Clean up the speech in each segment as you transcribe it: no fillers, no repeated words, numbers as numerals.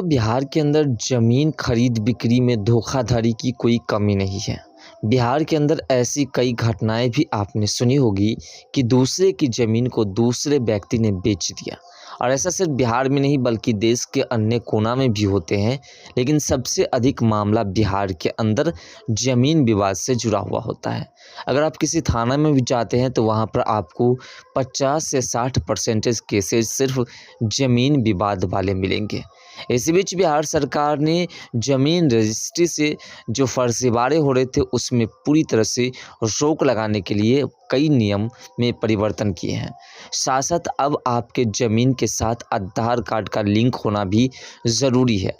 बिहार के अंदर ज़मीन खरीद बिक्री में धोखाधड़ी की कोई कमी नहीं है। बिहार के अंदर ऐसी कई घटनाएँ भी आपने सुनी होगी कि दूसरे की ज़मीन को दूसरे व्यक्ति ने बेच दिया और ऐसा सिर्फ बिहार में नहीं बल्कि देश के अन्य कोना में भी होते हैं। लेकिन सबसे अधिक मामला बिहार के अंदर ज़मीन विवाद से जुड़ा हुआ होता है। अगर आप किसी थाना में भी जाते हैं तो वहाँ पर आपको 50 से 60% केसेस सिर्फ ज़मीन विवाद वाले मिलेंगे। इसी बीच बिहार सरकार ने ज़मीन रजिस्ट्री से जो फर्जीवाड़े हो रहे थे उसमें पूरी तरह से रोक लगाने के लिए कई नियम में परिवर्तन किए हैं। साथ साथ अब आपके ज़मीन के साथ आधार कार्ड का लिंक होना भी ज़रूरी है।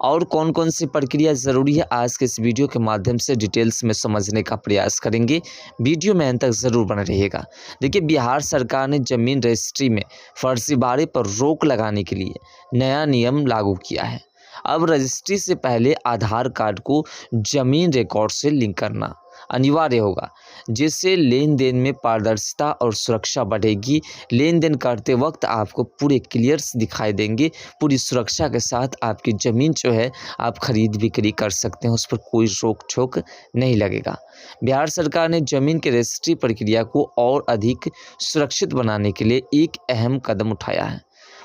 और कौन-कौन सी प्रक्रिया ज़रूरी है, आज के इस वीडियो के माध्यम से डिटेल्स में समझने का प्रयास करेंगे। वीडियो में अंत तक ज़रूर बने रहिएगा। देखिए, बिहार सरकार ने ज़मीन रजिस्ट्री में फर्जीवाड़े पर रोक लगाने के लिए नया नियम लागू किया है। अब रजिस्ट्री से पहले आधार कार्ड को ज़मीन रिकॉर्ड से लिंक करना अनिवार्य होगा, जिससे लेन देन में पारदर्शिता और सुरक्षा बढ़ेगी। लेन देन करते वक्त आपको पूरे क्लियर्स दिखाई देंगे। पूरी सुरक्षा के साथ आपकी ज़मीन जो है आप खरीद बिक्री कर सकते हैं, उस पर कोई रोक टोक नहीं लगेगा। बिहार सरकार ने ज़मीन की रजिस्ट्री प्रक्रिया को और अधिक सुरक्षित बनाने के लिए एक अहम कदम उठाया है।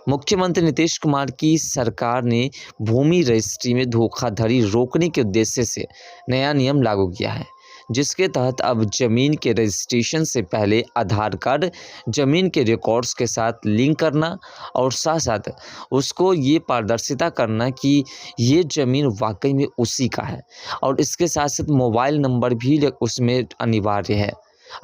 मुख्यमंत्री नीतीश कुमार की सरकार ने भूमि रजिस्ट्री में धोखाधड़ी रोकने के उद्देश्य से नया नियम लागू किया है, जिसके तहत अब ज़मीन के रजिस्ट्रेशन से पहले आधार कार्ड ज़मीन के रिकॉर्ड्स के साथ लिंक करना और साथ साथ उसको ये पारदर्शिता करना कि ये ज़मीन वाकई में उसी का है। और इसके साथ साथ मोबाइल नंबर भी उसमें अनिवार्य है।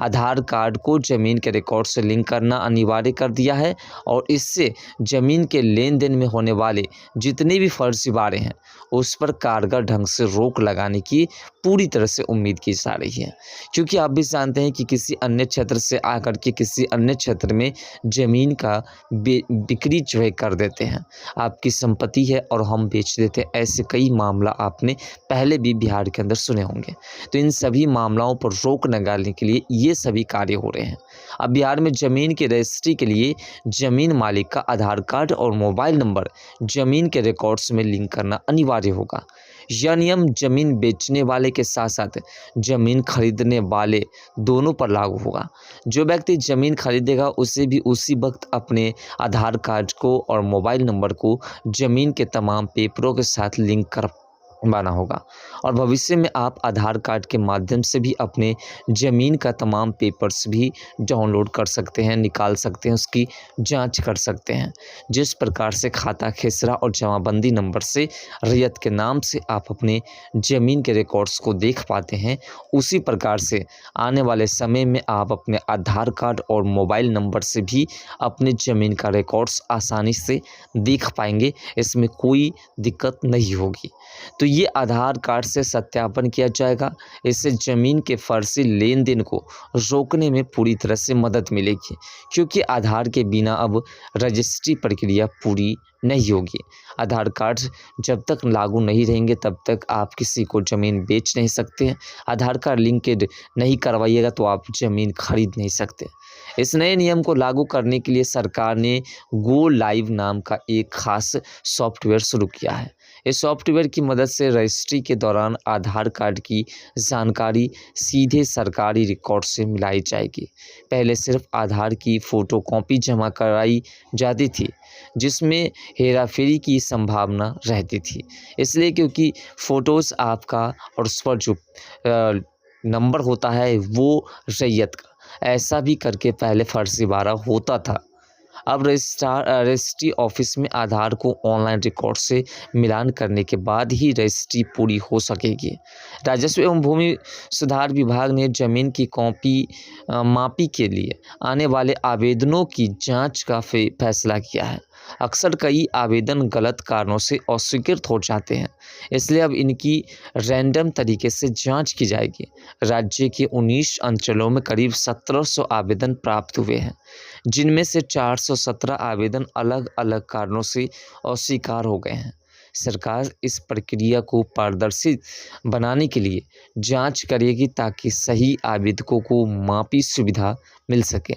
आधार कार्ड को ज़मीन के रिकॉर्ड से लिंक करना अनिवार्य कर दिया है और इससे ज़मीन के लेन देन में होने वाले जितने भी फर्जीवाड़े हैं उस पर कारगर ढंग से रोक लगाने की पूरी तरह से उम्मीद की जा रही है। क्योंकि आप भी जानते हैं कि किसी अन्य क्षेत्र से आकर के किसी अन्य क्षेत्र में ज़मीन का बिक्री जो है कर देते हैं। आपकी संपत्ति है और हम बेच देते हैं, ऐसे कई मामला आपने पहले भी बिहार के अंदर सुने होंगे। तो इन सभी मामलों पर रोक लगाने के लिए ये सभी कार्य हो रहे हैं। अब बिहार में ज़मीन की रजिस्ट्री के लिए ज़मीन मालिक का आधार कार्ड और मोबाइल नंबर ज़मीन के रिकॉर्ड्स में लिंक करना अनिवार्य होगा। यह नियम ज़मीन बेचने वाले के साथ साथ ज़मीन खरीदने वाले दोनों पर लागू होगा। जो व्यक्ति ज़मीन खरीदेगा उसे भी उसी वक्त अपने आधार कार्ड को और मोबाइल नंबर को ज़मीन के तमाम पेपरों के साथ लिंक करवाना होगा। और भविष्य में आप आधार कार्ड के माध्यम से भी अपने ज़मीन का तमाम पेपर्स भी डाउनलोड कर सकते हैं, निकाल सकते हैं, उसकी जांच कर सकते हैं। जिस प्रकार से खाता खेसरा और जमाबंदी नंबर से रैयत के नाम से आप अपने ज़मीन के रिकॉर्ड्स को देख पाते हैं, उसी प्रकार से आने वाले समय में आप अपने आधार कार्ड और मोबाइल नंबर से भी अपने ज़मीन का रिकॉर्ड्स आसानी से देख पाएंगे। इसमें कोई दिक्कत नहीं होगी। तो ये आधार कार्ड से सत्यापन किया जाएगा। इससे ज़मीन के फर्जी लेन देन को रोकने में पूरी तरह से मदद मिलेगी, क्योंकि आधार के बिना अब रजिस्ट्री प्रक्रिया पूरी नहीं होगी। आधार कार्ड जब तक लागू नहीं रहेंगे तब तक आप किसी को ज़मीन बेच नहीं सकते हैं। आधार कार्ड लिंकेड नहीं करवाइएगा तो आप ज़मीन खरीद नहीं सकते। इस नए नियम को लागू करने के लिए सरकार ने गो लाइव नाम का एक खास सॉफ्टवेयर शुरू किया है। इस सॉफ्टवेयर की मदद से रजिस्ट्री के दौरान आधार कार्ड की जानकारी सीधे सरकारी रिकॉर्ड से मिलाई जाएगी। पहले सिर्फ आधार की फ़ोटोकॉपी जमा कराई जाती थी, जिसमें हेराफेरी की संभावना रहती थी। इसलिए क्योंकि फ़ोटोज़ आपका और उस पर जो नंबर होता है वो रैयत का, ऐसा भी करके पहले फर्जीवाड़ा होता था। अब रजिस्ट्री ऑफिस में आधार को ऑनलाइन रिकॉर्ड से मिलान करने के बाद ही रजिस्ट्री पूरी हो सकेगी। राजस्व एवं भूमि सुधार विभाग ने ज़मीन की मापी के लिए आने वाले आवेदनों की जांच का फैसला किया है। अक्सर कई आवेदन गलत कारणों से अस्वीकृत हो जाते हैं, इसलिए अब इनकी रैंडम तरीके से जांच की जाएगी। राज्य के 19 अंचलों में करीब 1700 आवेदन प्राप्त हुए हैं, जिनमें से 417 आवेदन अलग अलग कारणों से अस्वीकार हो गए हैं। सरकार इस प्रक्रिया को पारदर्शी बनाने के लिए जांच करेगी ताकि सही आवेदकों को मापी सुविधा मिल सके।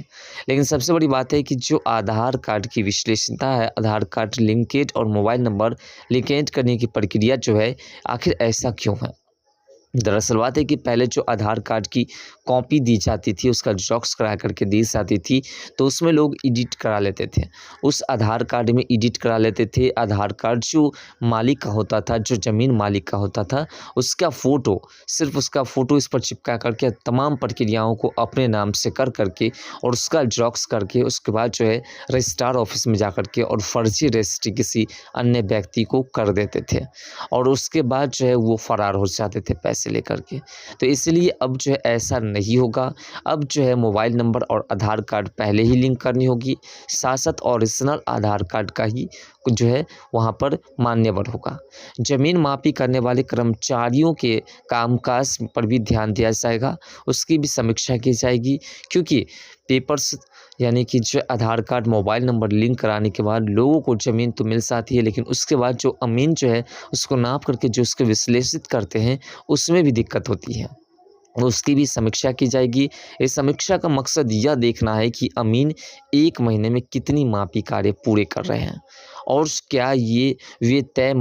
लेकिन सबसे बड़ी बात है कि जो आधार कार्ड की विश्लेषणता है, आधार कार्ड लिंकेज और मोबाइल नंबर लिंकेज करने की प्रक्रिया जो है, आखिर ऐसा क्यों है? दरअसल बात है कि पहले जो आधार कार्ड की कॉपी दी जाती थी, उसका ज़ेरॉक्स करा करके दी जाती थी, तो उसमें लोग एडिट करा लेते थे। उस आधार कार्ड में एडिट करा लेते थे। आधार कार्ड जो मालिक का होता था, जो ज़मीन मालिक का होता था, उसका फ़ोटो, सिर्फ़ उसका फ़ोटो इस पर चिपका करके तमाम प्रक्रियाओं को अपने नाम से कर करके और उसका ज़ेरॉक्स करके उसके बाद जो है रजिस्ट्रार ऑफिस में जा कर के और फर्जी रजिस्ट्री किसी अन्य व्यक्ति को कर देते थे और उसके बाद जो है वो फ़रार हो जाते थे पैसे लेकर के। तो इसलिए अब जो है ऐसा नहीं होगा। अब जो है मोबाइल नंबर और आधार कार्ड पहले ही लिंक करनी होगी, साथ-साथ ओरिजिनल आधार कार्ड का ही जो है वहाँ पर मान्यवर होगा। ज़मीन मापी करने वाले कर्मचारियों के कामकाज पर भी ध्यान दिया जाएगा, उसकी भी समीक्षा की जाएगी, क्योंकि पेपर्स यानी कि जो आधार कार्ड, मोबाइल नंबर लिंक कराने के बाद लोगों को ज़मीन तो मिल जाती है, लेकिन उसके बाद जो अमीन जो है उसको नाप करके जो उसको विश्लेषित करते हैं, उसमें भी दिक्कत होती है। उसकी भी समीक्षा की जाएगी। इस समीक्षा का मकसद यह देखना है कि अमीन 1 महीने में कितनी मापी कार्य पूरे कर रहे हैं और क्या वे तय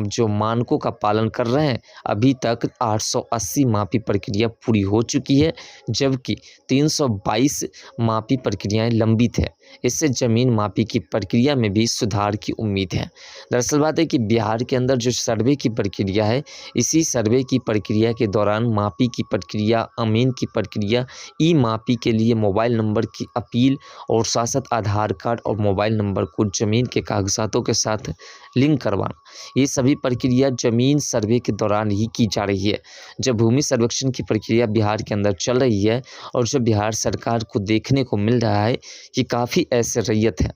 जो मानकों का पालन कर रहे हैं। अभी तक 880 मापी प्रक्रिया पूरी हो चुकी है, जबकि 322 मापी प्रक्रियाएं लंबित है। इससे ज़मीन मापी की प्रक्रिया में भी सुधार की उम्मीद है। दरअसल बात है कि बिहार के अंदर जो सर्वे की प्रक्रिया है, इसी सर्वे की प्रक्रिया के दौरान मापी की प्रक्रिया, अमीन की प्रक्रिया, ई मापी के लिए मोबाइल नंबर की अपील और साथ-साथ आधार कार्ड और मोबाइल नंबर को ज़मीन के कागजातों के साथ लिंक करवाना, ये सभी प्रक्रिया ज़मीन सर्वे के दौरान ही की जा रही है। जब भूमि सर्वेक्षण की प्रक्रिया बिहार के अंदर चल रही है और जो बिहार सरकार को देखने को मिल रहा है कि काफ़ी ऐसे रैयत हैं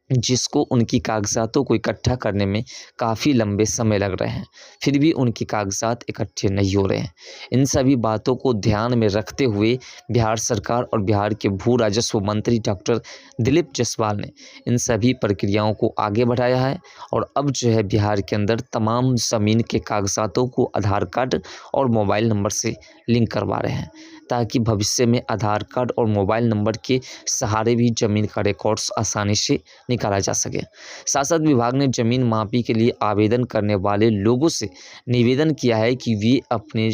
जिसको उनकी कागज़ातों को इकट्ठा करने में काफ़ी लंबे समय लग रहे हैं, फिर भी उनके कागज़ात इकट्ठे नहीं हो रहे हैं। इन सभी बातों को ध्यान में रखते हुए बिहार सरकार और बिहार के भू राजस्व मंत्री डॉक्टर दिलीप जायसवाल ने इन सभी प्रक्रियाओं को आगे बढ़ाया है और अब जो है बिहार के अंदर तमाम ज़मीन के कागज़ातों को आधार कार्ड और मोबाइल नंबर से लिंक करवा रहे हैं, ताकि भविष्य में आधार कार्ड और मोबाइल नंबर के सहारे भी ज़मीन का रिकॉर्ड्स आसानी से निकाला जा सके। साथ-साथ विभाग ने ज़मीन मापी के लिए आवेदन करने वाले लोगों से निवेदन किया है कि वे अपने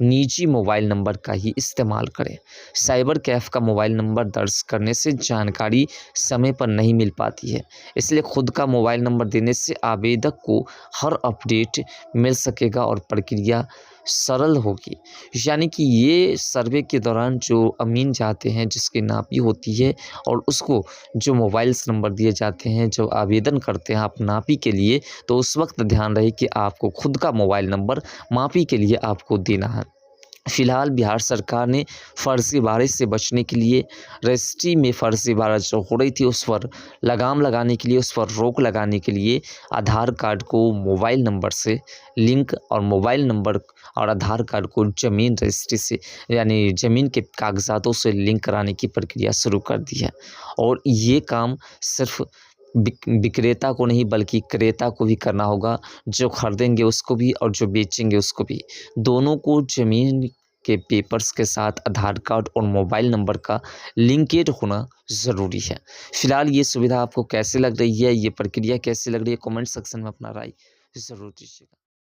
निजी मोबाइल नंबर का ही इस्तेमाल करें। साइबर कैफ़े का मोबाइल नंबर दर्ज करने से जानकारी समय पर नहीं मिल पाती है, इसलिए खुद का मोबाइल नंबर देने से आवेदक को हर अपडेट मिल सकेगा और प्रक्रिया सरल होगी। यानी कि ये सर्वे के दौरान जो अमीन जाते हैं, जिसकी नापी होती है और उसको जो मोबाइल्स नंबर दिए जाते हैं, जो आवेदन करते हैं आप नापी के लिए, तो उस वक्त ध्यान रहे कि आपको खुद का मोबाइल नंबर मापी के लिए आपको देना है। फिलहाल बिहार सरकार ने फर्जीवाड़े से बचने के लिए रजिस्ट्री में फर्जीवाड़ा जो हो रही थी उस पर लगाम लगाने के लिए, उस पर रोक लगाने के लिए आधार कार्ड को मोबाइल नंबर से लिंक और मोबाइल नंबर और आधार कार्ड को ज़मीन रजिस्ट्री से यानी ज़मीन के कागजातों से लिंक कराने की प्रक्रिया शुरू कर दी है। और ये काम सिर्फ विक्रेता को नहीं बल्कि क्रेता को भी करना होगा, जो खरीदेंगे उसको भी और जो बेचेंगे उसको भी। दोनों को ज़मीन के पेपर्स के साथ आधार कार्ड और मोबाइल नंबर का लिंकेज होना ज़रूरी है। फिलहाल ये सुविधा आपको कैसे लग रही है, ये प्रक्रिया कैसी लग रही है, कमेंट सेक्शन में अपना राय ज़रूर दीजिएगा।